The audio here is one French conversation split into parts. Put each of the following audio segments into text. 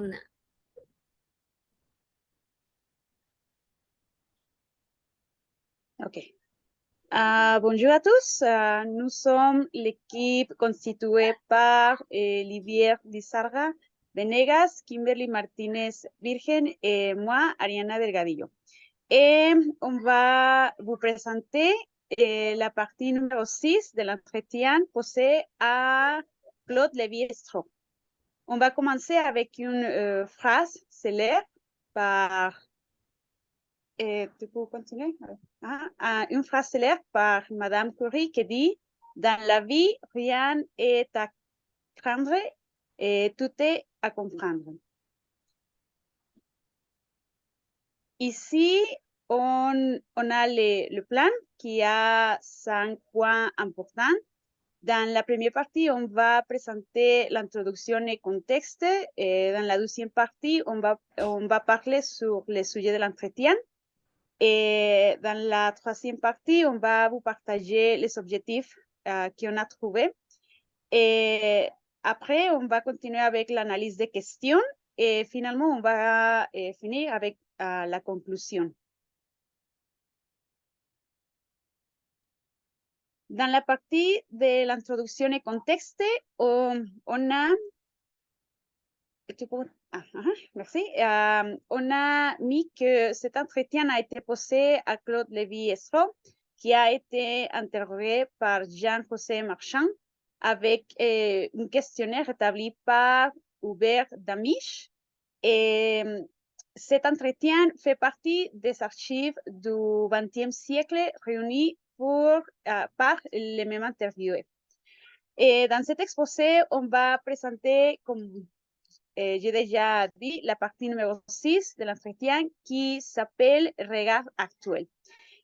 Una. Ok. Bonjour à tous. Nous sommes l'équipe constituée par Livier Lizarra Venegas, Kimberly Martínez Virgen et moi, Ariana Delgadillo. Et on va vous présenter la partie numéro 6 de l'entretien posé à Claude Lévi-Strauss. On va commencer avec une phrase célèbre par... tu peux continuer? Une phrase célèbre par Madame Curie qui dit « Dans la vie, rien est à craindre et tout est à comprendre ». Ici, on a le plan qui a 5 points importants. Dans la première partie, on va présenter l'introduction et contexte. Et dans la deuxième partie, on va parler sur le sujet de l'entretien. Et dans la troisième partie, on va vous partager les objectifs qu'on a trouvés. Et après, on va continuer avec l'analyse des questions. Et finalement, on va finir avec la conclusion. Dans la partie de l'introduction et contexte, on a... merci. On a mis que cet entretien a été posé à Claude Lévi-Strauss, qui a été interrogé par Jean-José Marchand avec un questionnaire établi par Hubert Damisch. Et cet entretien fait partie des archives du XXe siècle réunies par les mêmes interviewés. Et dans cet exposé, on va présenter, comme j'ai déjà dit, la partie numéro 6 de l'entretien qui s'appelle Regard actuel.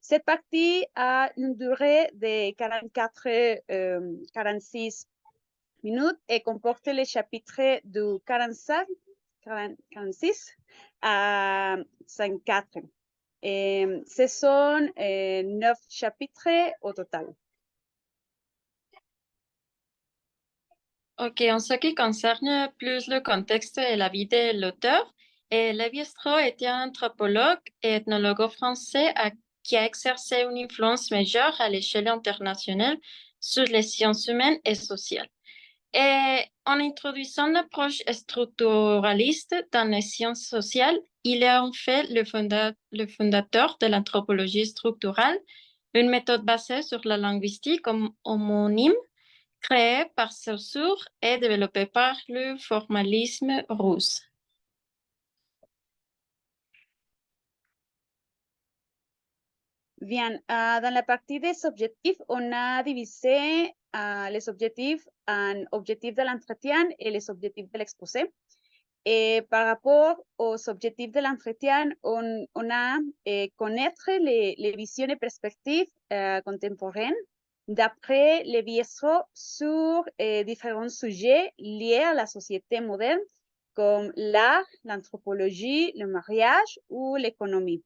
Cette partie a une durée de 46 minutes et comporte les chapitres du 46 à 54. Ce sont 9 chapitres au total. Ok, en ce qui concerne plus le contexte et la vie de l'auteur, Lévi-Strauss était un anthropologue et ethnologue français qui a exercé une influence majeure à l'échelle internationale sur les sciences humaines et sociales. Et en introduisant l'approche structuraliste dans les sciences sociales, il est en fait le fondateur de l'anthropologie structurale, une méthode basée sur la linguistique homonyme, créée par Saussure et développée par le formalisme russe. Bien, dans la partie des objectifs, on a divisé les objectifs en objectifs de l'entretien et les objectifs de l'exposé. Et par rapport aux objectifs de l'entretien, on a connaître les visions et perspectives contemporaines d'après Lévi-Strauss sur différents sujets liés à la société moderne, comme l'art, l'anthropologie, le mariage ou l'économie.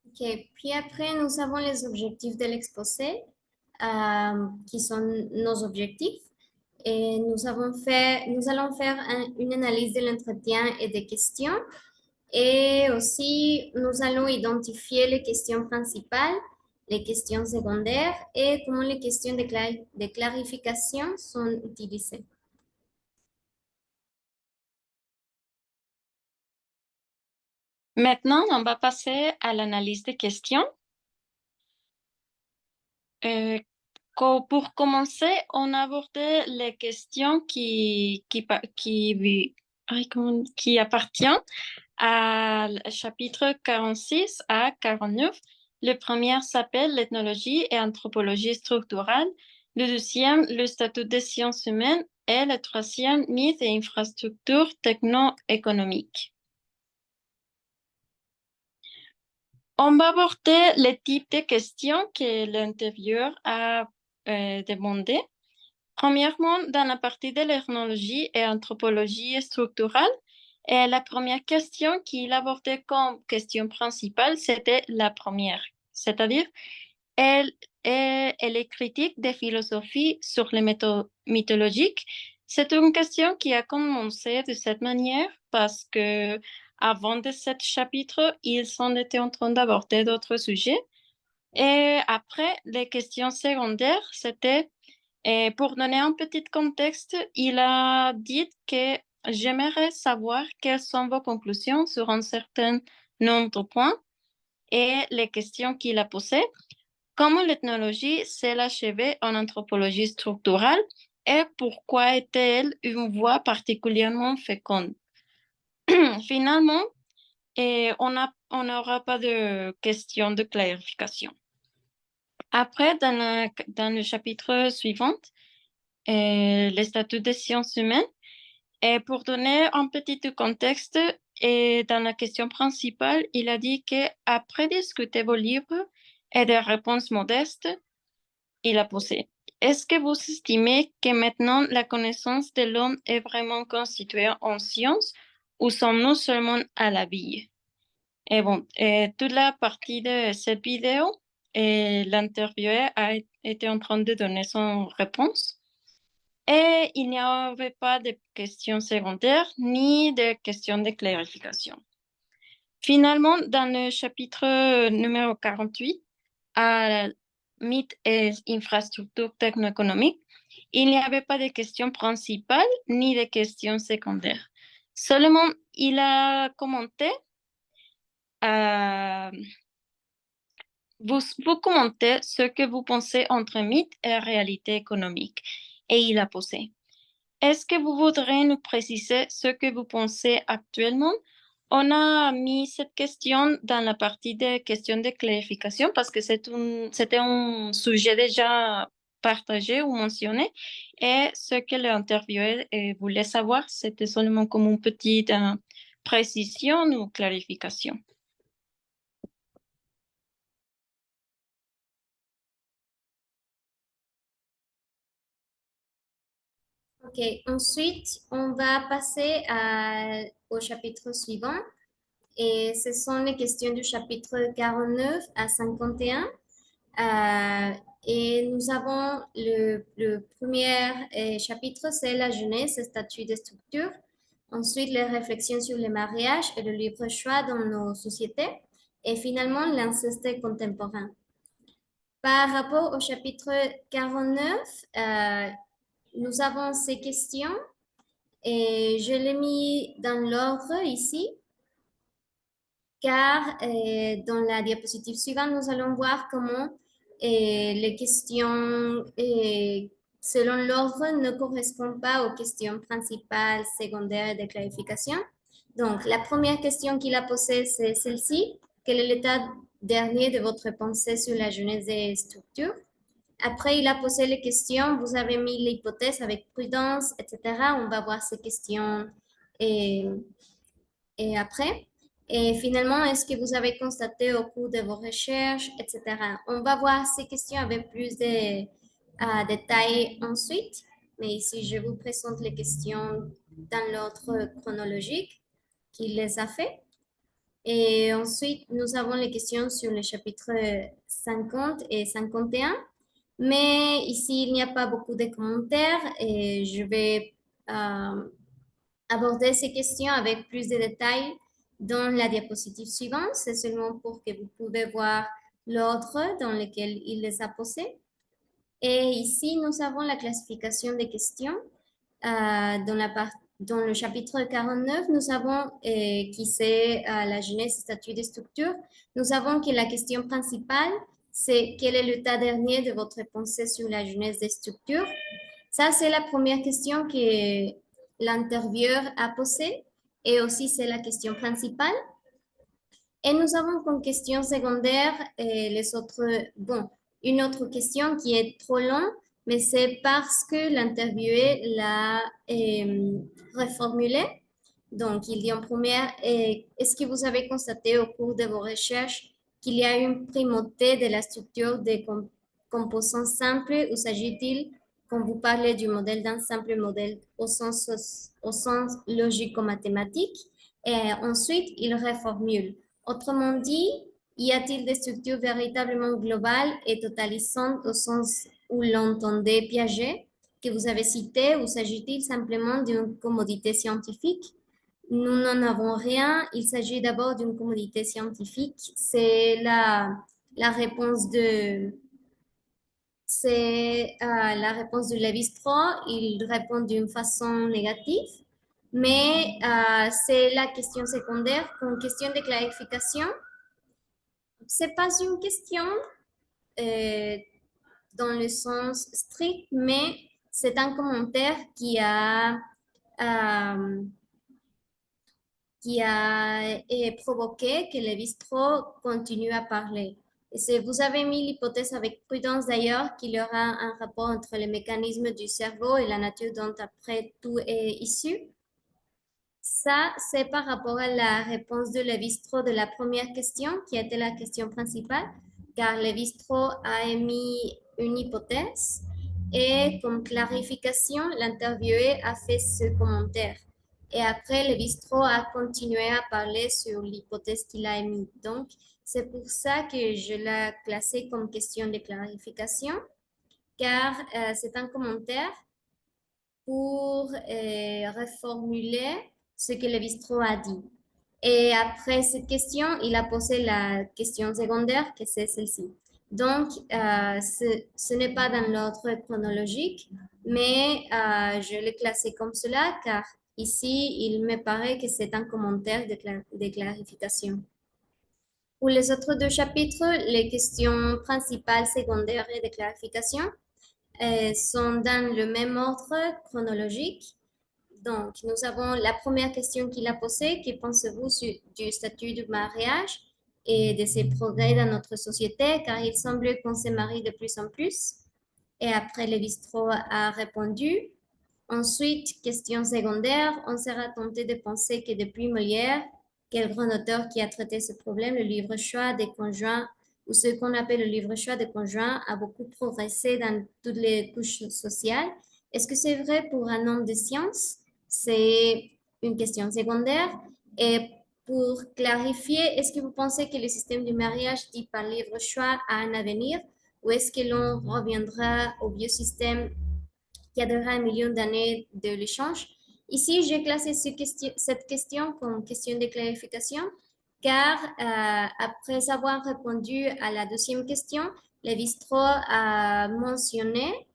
Ok, puis après, nous avons les objectifs de l'exposé, qui sont nos objectifs. Et nous allons faire une analyse de l'entretien et des questions. Et aussi, nous allons identifier les questions principales, les questions secondaires et comment les questions de clarification sont utilisées. Maintenant, on va passer à l'analyse des questions. Pour commencer, on a abordé les questions qui appartiennent à chapitre 46 à 49. Le premier s'appelle l'ethnologie et anthropologie structurale. Le deuxième, le statut des sciences humaines. Et le troisième, mythes et infrastructures techno-économiques. On va aborder les types de questions que l'intervieweur a demandé. Premièrement, dans la partie de l'ethnologie et anthropologie structurale, la première question qu'il abordait comme question principale, c'était la première, c'est-à-dire elle est critique des philosophies sur les méthodologiques C'est une question qui a commencé de cette manière parce que avant de ce chapitre, ils étaient en train d'aborder d'autres sujets. Et après, les questions secondaires, c'était, pour donner un petit contexte, il a dit que j'aimerais savoir quelles sont vos conclusions sur un certain nombre de points et les questions qu'il a posées. Comment l'ethnologie s'est achevée en anthropologie structurale et pourquoi était-elle une voie particulièrement féconde? Finalement, on n'aura pas de questions de clarification. Après, dans le chapitre suivant, les statuts des sciences humaines, et pour donner un petit contexte, et dans la question principale, il a dit qu'après discuter vos livres et des réponses modestes, il a posé. Est-ce que vous estimez que maintenant la connaissance de l'homme est vraiment constituée en science ou sommes-nous seulement à la vie? Et bon, toute la partie de cette vidéo, l'interviewé a été en train de donner son réponse. Et il n'y avait pas de questions secondaires ni de questions de clarification. Finalement, dans le chapitre numéro 48, à mythes et infrastructures techno-économiques, il n'y avait pas de questions principales ni de questions secondaires. Seulement, il a commenté, vous commentez ce que vous pensez entre mythe et réalité économique. Et il a posé. Est-ce que vous voudrez nous préciser ce que vous pensez actuellement? On a mis cette question dans la partie des questions de clarification parce que c'était un sujet déjà partagé ou mentionné et ce que l'interviewé voulait savoir, c'était seulement comme une petite précision ou clarification. Ok, ensuite, on va passer au chapitre suivant. Et ce sont les questions du chapitre 49 à 51. Et nous avons le premier chapitre, c'est la jeunesse, statut de structure. Ensuite, les réflexions sur le mariage et le libre choix dans nos sociétés. Et finalement, l'inceste contemporain. Par rapport au chapitre 49, nous avons ces questions et je l'ai mis dans l'ordre ici, car dans la diapositive suivante, nous allons voir comment les questions selon l'ordre ne correspondent pas aux questions principales, secondaires et de clarification. Donc, la première question qu'il a posée, c'est celle-ci. Quel est l'état dernier de votre pensée sur la genèse des structures? Après, il a posé les questions. Vous avez mis l'hypothèse avec prudence, etc. On va voir ces questions et, et après. Et finalement, est-ce que vous avez constaté au cours de vos recherches, etc. On va voir ces questions avec plus de détails ensuite. Mais ici, je vous présente les questions dans l'ordre chronologique qu'il les a fait. Et ensuite, nous avons les questions sur les chapitres 50 et 51. Mais ici, il n'y a pas beaucoup de commentaires et je vais aborder ces questions avec plus de détails dans la diapositive suivante. C'est seulement pour que vous pouvez voir l'ordre dans lequel il les a posées. Et ici, nous avons la classification des questions. Dans le chapitre 49, nous avons qui c'est la jeunesse, statut des structures. Nous avons que la question principale, c'est quel est l'état dernier de votre pensée sur la jeunesse des structures? Ça, c'est la première question que l'intervieweur a posée et aussi c'est la question principale. Et nous avons comme question secondaire les autres, bon, une autre question qui est trop longue, mais c'est parce que l'interviewé l'a reformulée. Donc, il dit en première, est-ce que vous avez constaté au cours de vos recherches qu'il y a une primauté de la structure des composants simples ou s'agit-il, quand vous parlez du modèle d'un simple modèle au sens logico-mathématique? Et ensuite, il reformule. Autrement dit, y a-t-il des structures véritablement globales et totalisantes au sens où l'entendait Piaget, que vous avez citées ou s'agit-il simplement d'une commodité scientifique? Nous n'en avons rien. Il s'agit d'abord d'une commodité scientifique. C'est la réponse la réponse de Lévi-Strauss. Il répond d'une façon négative. Mais c'est la question secondaire comme question de clarification. C'est pas une question euh, dans le sens strict, mais c'est un commentaire euh, qui a provoqué que Lévi-Strauss continue à parler. Et vous avez mis l'hypothèse avec prudence d'ailleurs qu'il y aura un rapport entre les mécanismes du cerveau et la nature dont après tout est issu. Ça, c'est par rapport à la réponse de Lévi-Strauss de la première question, qui était la question principale, car Lévi-Strauss a émis une hypothèse et comme clarification, l'interviewé a fait ce commentaire. Et après, Lévi-Strauss a continué à parler sur l'hypothèse qu'il a émise. Donc, c'est pour ça que je l'ai classé comme question de clarification, car c'est un commentaire pour reformuler ce que Lévi-Strauss a dit. Et après cette question, il a posé la question secondaire, que c'est celle-ci. Donc, ce n'est pas dans l'ordre chronologique, mais je l'ai classé comme cela, car ici, il me paraît que c'est un commentaire de clarification. Pour les autres deux chapitres, les questions principales, secondaires et de clarification sont dans le même ordre chronologique. Donc, nous avons la première question qu'il a posée. Que pensez-vous du statut du mariage et de ses progrès dans notre société, car il semble qu'on se marie de plus en plus? Et après, Lévi-Strauss a répondu. Ensuite, question secondaire, on sera tenté de penser que depuis Molière, quel grand auteur qui a traité ce problème, le livre-choix des conjoints, ou ce qu'on appelle le livre-choix des conjoints, a beaucoup progressé dans toutes les couches sociales. Est-ce que c'est vrai pour un homme de science? C'est une question secondaire. Et pour clarifier, est-ce que vous pensez que le système du mariage dit par livre-choix a un avenir, ou est-ce que l'on reviendra au vieux système qui a duré un million d'années de l'échange? Ici, j'ai classé cette question comme question de clarification, car après avoir répondu à la deuxième question, Lévi-Strauss a mentionné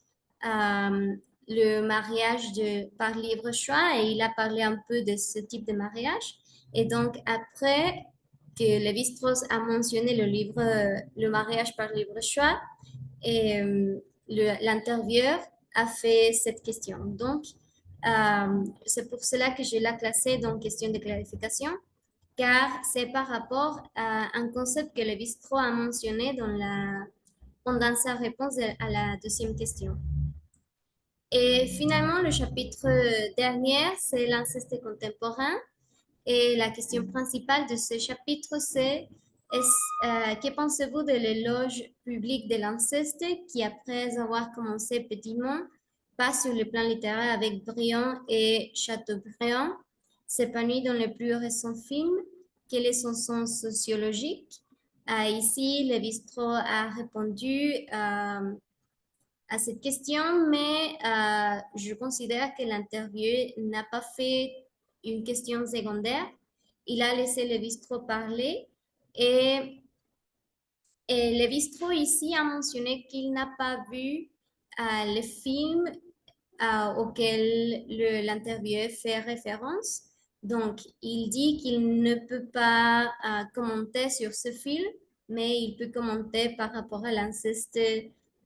le mariage par libre choix et il a parlé un peu de ce type de mariage. Et donc, après que Lévi-Strauss a mentionné le mariage par libre choix, et l'intervieweur a fait cette question. Donc, c'est pour cela que je l'ai classé dans question de clarification, car c'est par rapport à un concept que Lévi-Strauss a mentionné pendant sa réponse à la deuxième question. Et finalement, le chapitre dernier, c'est l'inceste contemporain. Et la question principale de ce chapitre, c'est que pensez-vous de l'éloge public de l'inceste qui, après avoir commencé petitement, passe sur le plan littéraire avec Briand et Chateaubriand, s'épanouit dans les plus récents films? Quel est son sens sociologique? Ici, Lévi-Strauss a répondu à cette question, mais je considère que l'interview n'a pas fait une question secondaire. Il a laissé Lévi-Strauss parler et Lévi-Strauss ici a mentionné qu'il n'a pas vu le film auquel l'interviewé fait référence. Donc, il dit qu'il ne peut pas commenter sur ce film, mais il peut commenter par rapport à l'inceste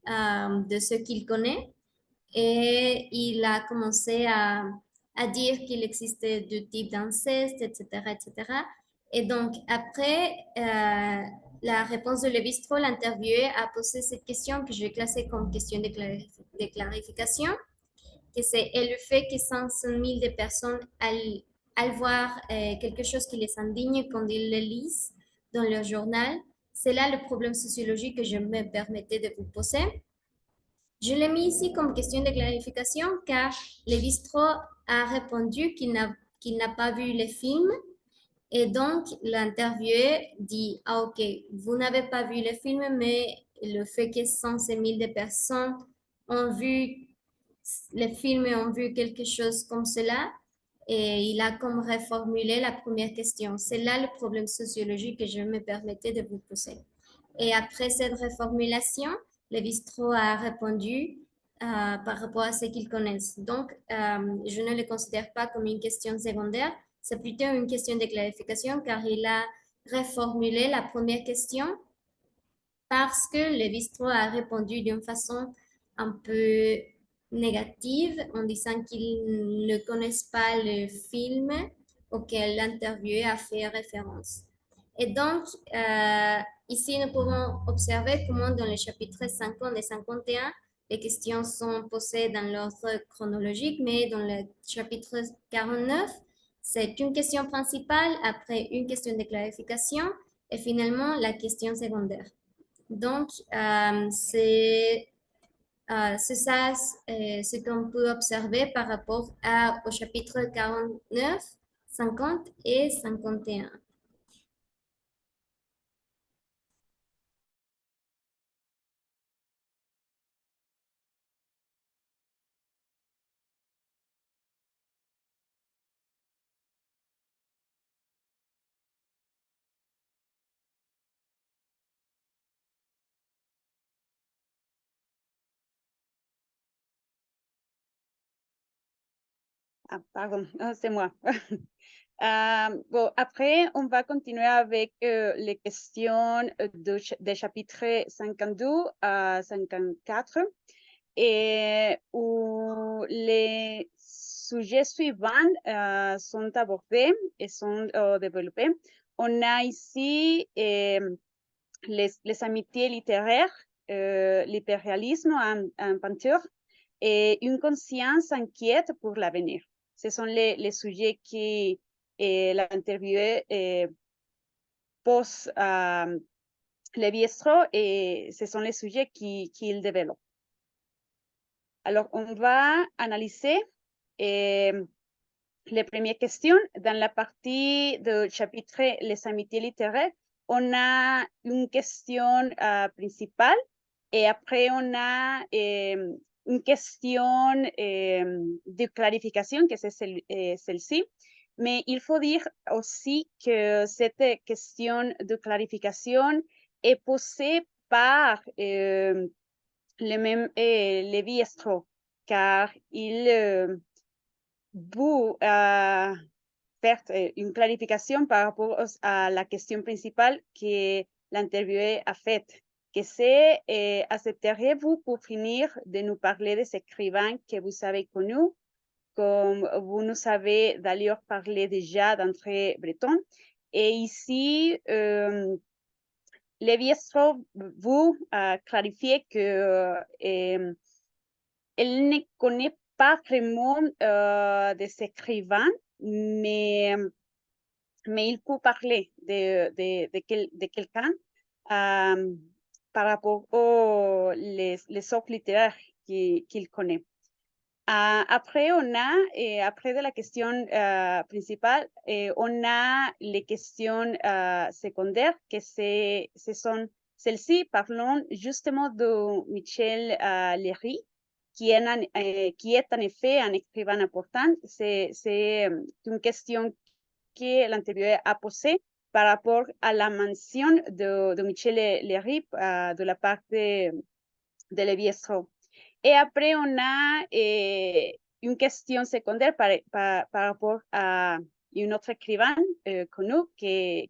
de ce qu'il connaît. Et il a commencé à dire qu'il existait deux types d'inceste, etc., etc. Et donc, après la réponse de Lévi-Strauss, l'interviewé a posé cette question que je vais classer comme question de clarification, que c'est le fait que 500 000 de personnes al voir quelque chose qui les indigne quand ils le lisent dans leur journal. C'est là le problème sociologique que je me permettais de vous poser. Je l'ai mis ici comme question de clarification car Lévi-Strauss a répondu qu'il n'a pas vu le film et donc l'interviewé dit « Ah ok, vous n'avez pas vu le film, mais le fait que 100 000 de personnes ont vu les films ont vu quelque chose comme cela et il a comme reformulé la première question. C'est là le problème sociologique que je me permettais de vous poser. Et après cette reformulation, Lévi-Strauss a répondu par rapport à ce qu'ils connaissent. Donc, je ne le considère pas comme une question secondaire, c'est plutôt une question de clarification car il a reformulé la première question parce que Lévi-Strauss a répondu d'une façon un peu négative en disant qu'ils ne connaissent pas le film auquel l'interviewé a fait référence. Et donc, ici, nous pouvons observer comment dans les chapitres 50 et 51, les questions sont posées dans l'ordre chronologique, mais dans le chapitre 49, c'est une question principale, après une question de clarification et finalement la question secondaire. Donc, c'est ça ce qu'on peut observer par rapport au chapitre 49, 50 et 51. Ah, pardon, c'est moi. Bon, après, on va continuer avec les questions des chapitres 52 à 54 et où les sujets suivants sont abordés et sont développés. On a ici les amitiés littéraires, l'impérialisme en peinture et une conscience inquiète pour l'avenir. Ce sont les sujets qui l'interviewé pose à Lévi-Strauss et ce sont les sujets qu'il développe. Alors, on va analyser les premières questions. Dans la partie du chapitre Les amitiés littéraires, on a une question principale et après on a une question de clarification, que c'est celle-ci. Mais il faut dire aussi que cette question de clarification est posée par le même Lévi-Strauss, car il veut faire une clarification par rapport à la question principale que l'interviewé a faite, que c'est accepteriez-vous pour finir de nous parler des écrivains que vous avez connus, comme vous nous avez d'ailleurs parlé déjà d'André Breton. Et ici, Lévi-Strauss vous clarifier que elle ne connaît pas vraiment des écrivains, mais il peut parler de quelqu'un par rapport aux les œuvres littéraires qu'il connaît. Après, après de la question principale, on a les questions secondaires, que ce sont celles-ci, parlons justement de Michel Léry, qui est en effet un écrivain important. C'est une question que l'interviewé a posée par rapport à la mention de Michel Léry de la part de Lévi-Strauss. Et après, on a une question secondaire par rapport à un autre écrivain connu, que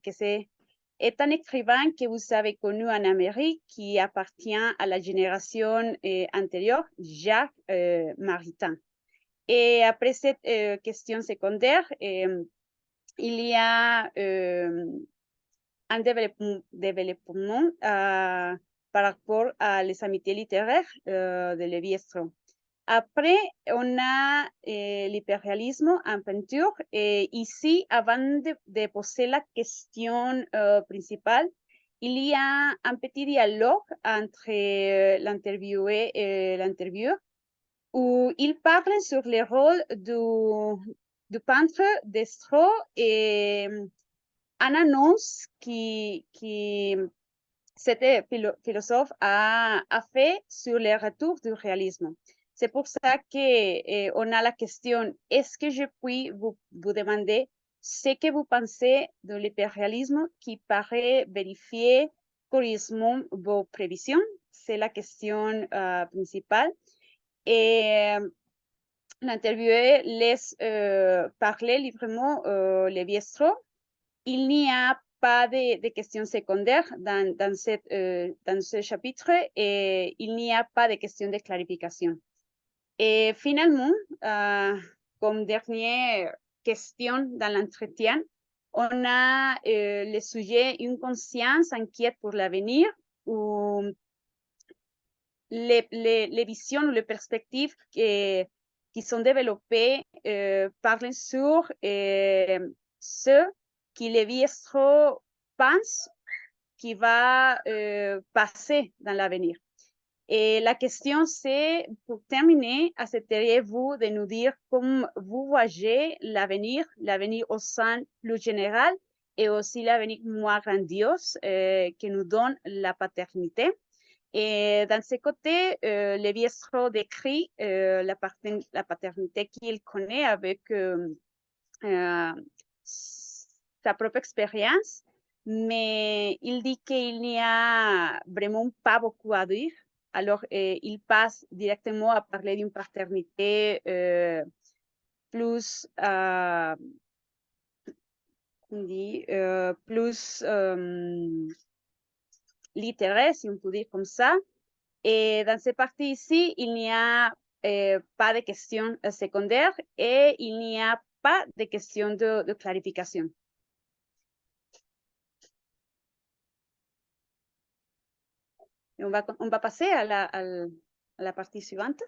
est un écrivain que vous avez connu en Amérique, qui appartient à la génération antérieure, Jacques Maritain. Et après cette question secondaire, il y a un développement par rapport à les amitiés littéraires de Lévi-Strauss. Après, on a l'impérialisme en peinture. Et ici, avant de poser la question principale, il y a un petit dialogue entre l'interviewé et l'intervieweur où ils parlent sur le rôle du peintre de Strauss et une annonce qui cet philosophe a fait sur le retour du réalisme. C'est pour ça qu'on a la question, est-ce que je puis vous demander ce que vous pensez de l'impérialisme qui paraît vérifier curieusement vos prévisions? C'est la question principale. Et l'interviewé laisse parler librement Lévi-Strauss. Il n'y a pas de questions secondaires dans ce chapitre et il n'y a pas de questions de clarification. Et finalement, comme dernière question dans l'entretien, on a le sujet une conscience inquiète pour l'avenir ou les visions ou les perspectives qui sont développées parlent sur ce que Lévi-Strauss pense qui va passer dans l'avenir. Et la question, c'est, pour terminer, accepteriez-vous de nous dire comment vous voyez l'avenir au sens plus général et aussi l'avenir moins grandiose que nous donne la paternité? Et dans ce côté, Lévi-Strauss décrit la paternité qu'il connaît avec sa propre expérience, mais il dit qu'il n'y a vraiment pas beaucoup à dire. Alors, il passe directement à parler d'une paternité plus, plus littéraire, si on peut dire comme ça. Et dans cette partie ici, il n'y a pas de questions secondaires et il n'y a pas de questions de clarification. Et on va passer à la partie suivante.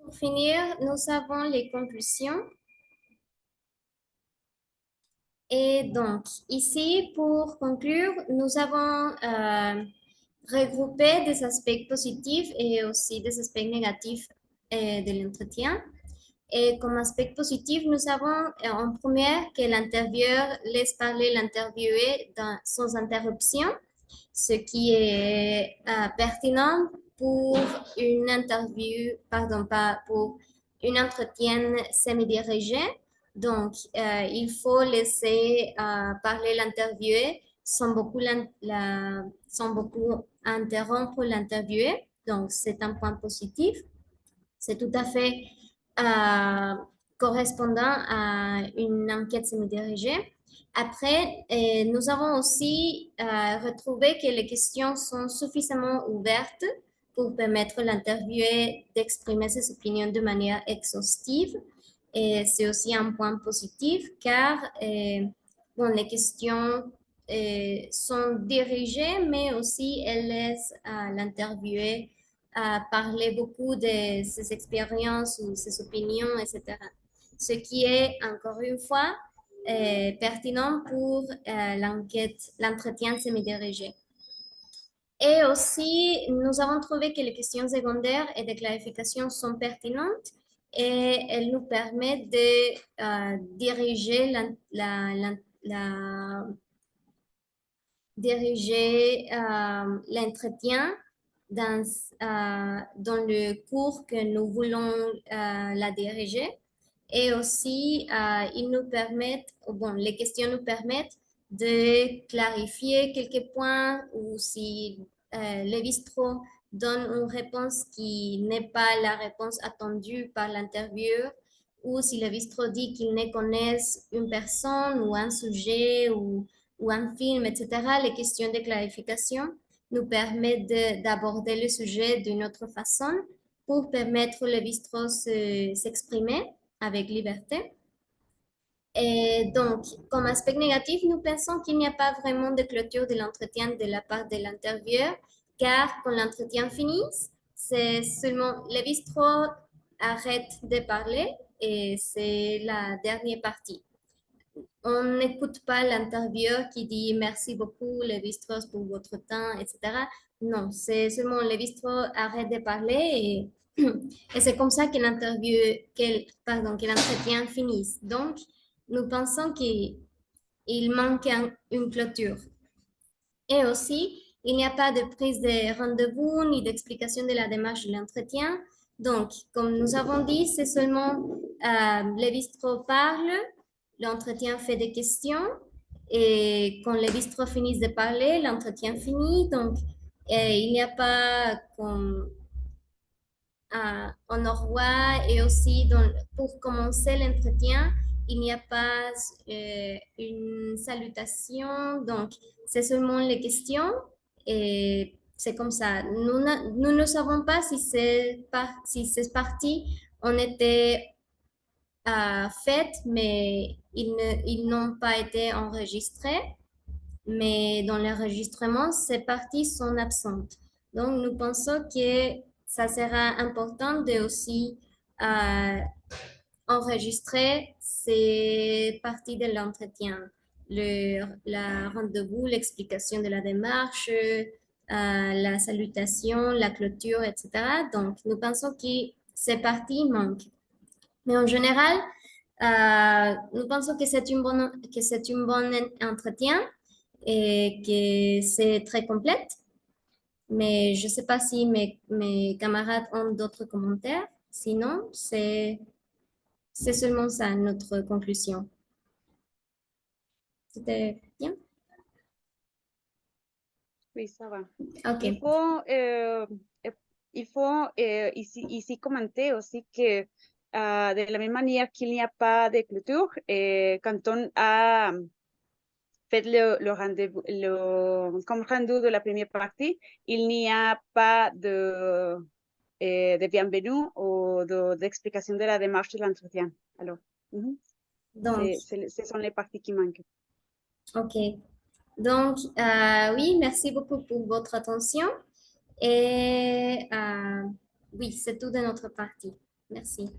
Pour finir, nous avons les conclusions. Et donc, ici, pour conclure, nous avons regroupé des aspects positifs et aussi des aspects négatifs de l'entretien. Et comme aspect positif, nous avons en premier que l'intervieweur laisse parler l'interviewé sans interruption, ce qui est pertinent pour une interview, pardon, pas pour une entretien semi-dirigé. Donc, il faut laisser parler l'interviewé sans beaucoup interrompre l'interviewé. Donc, c'est un point positif. C'est tout à fait correspondant à une enquête semi-dirigée. Après, nous avons aussi retrouvé que les questions sont suffisamment ouvertes pour permettre l'interviewé d'exprimer ses opinions de manière exhaustive. Et c'est aussi un point positif car bon, les questions sont dirigées, mais aussi elles laissent à l'interviewé parler beaucoup de ses expériences ou ses opinions, etc. Ce qui est, encore une fois, pertinent pour l'entretien semi-dirigé. Et aussi, nous avons trouvé que les questions secondaires et de clarification sont pertinentes et elles nous permettent de diriger l'entretien dans le cours que nous voulons la diriger. Et aussi, les questions nous permettent de clarifier quelques points ou si Lévi-Strauss donne une réponse qui n'est pas la réponse attendue par l'intervieweur ou si Lévi-Strauss dit qu'il ne connaît une personne ou un sujet ou un film, etc., les questions de clarification nous permettent d'aborder le sujet d'une autre façon pour permettre Lévi-Strauss s'exprimer avec liberté. Et donc, comme aspect négatif, nous pensons qu'il n'y a pas vraiment de clôture de l'entretien de la part de l'intervieweur, car quand l'entretien finit, c'est seulement Lévi-Strauss arrête de parler et c'est la dernière partie. On n'écoute pas l'intervieweur qui dit merci beaucoup Lévi-Strauss pour votre temps, etc. Non, c'est seulement Lévi-Strauss arrête de parler et c'est comme ça que l'entretien finisse. Donc, nous pensons qu'il manque une clôture. Et aussi, il n'y a pas de prise de rendez-vous ni d'explication de la démarche de l'entretien. Donc, comme nous avons dit, c'est seulement les bistrots parlent, l'entretien fait des questions et quand les bistrots finissent de parler, l'entretien finit. Donc, il n'y a pas comme en Norrois et aussi pour commencer l'entretien, il n'y a pas une salutation, donc c'est seulement les questions et c'est comme ça. Nous ne savons pas si si c'est parti, on était fait, mais ils n'ont pas été enregistrés. Mais dans l'enregistrement, ces parties sont absentes. Donc, nous pensons que ça sera important de aussi euh, enregistrer ces parties de l'entretien, la rendez-vous, l'explication de la démarche, la salutation, la clôture, etc. Donc, nous pensons que ces parties manquent. Mais en général, nous pensons que c'est un bon entretien et que c'est très complète. Mais je ne sais pas si mes camarades ont d'autres commentaires. Sinon, c'est seulement ça, notre conclusion. C'était bien? Oui, ça va. OK. Il faut ici commenter aussi que de la même manière qu'il n'y a pas de clôture, quand on a fait le rendez-vous, comme rendu de la première partie, il n'y a pas de bienvenue ou d'explication de la démarche de l'entretien. Alors, Donc, ce sont les parties qui manquent. OK. Donc, oui, merci beaucoup pour votre attention. Et oui, c'est tout de notre partie. Merci.